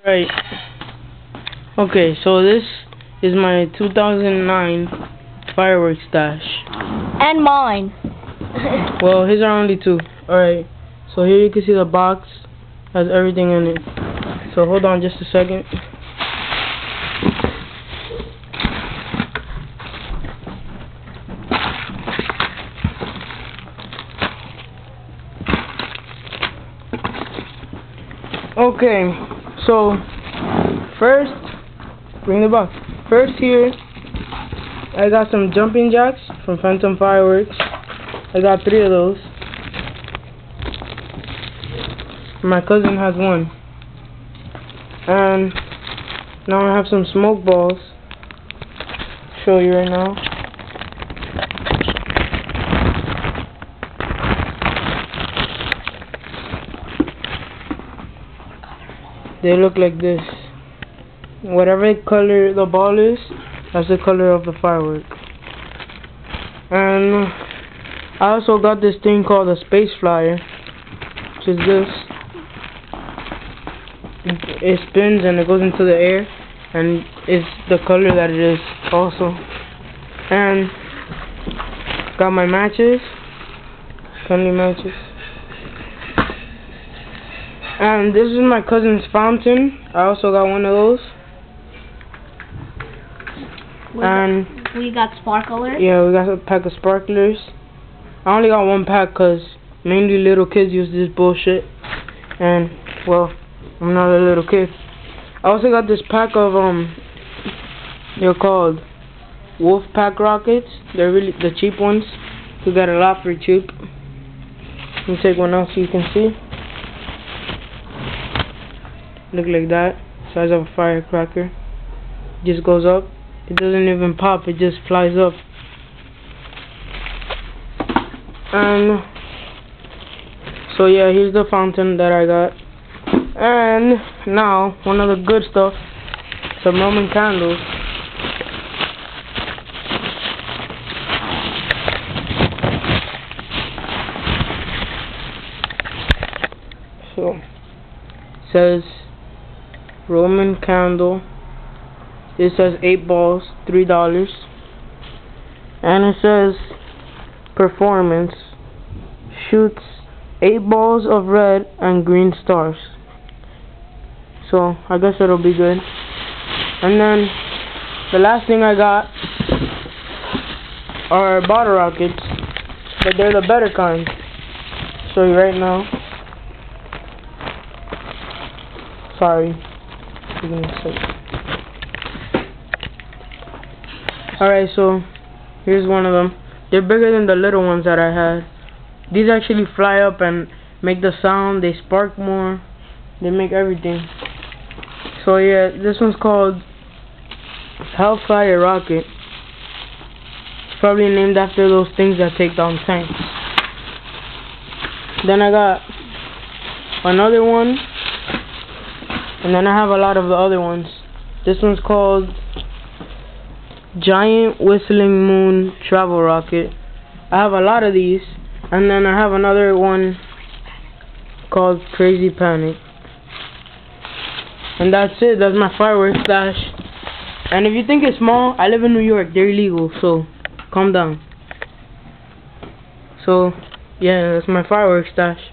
Right. Okay, so this is my 2009 fireworks stash. And mine. Well, his are only two. Alright, so here you can see the box has everything in it. So hold on just a second. Okay, so first, bring the box. First here, I got some jumping jacks from Phantom Fireworks. I got 3 of those. My cousin has 1. And now I have some smoke balls. Show you right now. They look like this. Whatever color the ball is, that's the color of the firework. And I also got this thing called a space flyer, which is this. It spins and it goes into the air, and it's the color that it is also. And got my matches, friendly matches. And this is my cousin's fountain. I also got one of those. We got sparklers. Yeah, we got a pack of sparklers. I only got 1 pack because mainly little kids use this bullshit. And, well, I'm not a little kid. I also got this pack of, they're called Wolf Pack rockets. They're really the cheap ones. You got a lot for cheap. Let me take one out so you can see. Look like that. Size of a firecracker. Just goes up. It doesn't even pop. It just flies up. And so yeah, here's the fountain that I got. And now one of the good stuff, some Roman candles. So says Roman candle. It says 8 balls, $3. And it says performance shoots 8 balls of red and green stars. So I guess it'll be good. And then the last thing I got are bottle rockets, but they're the better kind. Show you right now. Sorry. Alright, so here's one of them. They're bigger than the little ones that I had. These actually fly up and make the sound. They spark more. They make everything. So yeah, this one's called Hellfire Rocket. It's probably named after those things that take down tanks. Then I got another one. And then I have a lot of the other ones. This one's called Giant Whistling Moon Travel Rocket. I have a lot of these. And then I have another one called Crazy Panic. And that's it. That's my fireworks stash. And if you think it's small, I live in New York. They're illegal, so calm down. So yeah, that's my fireworks stash.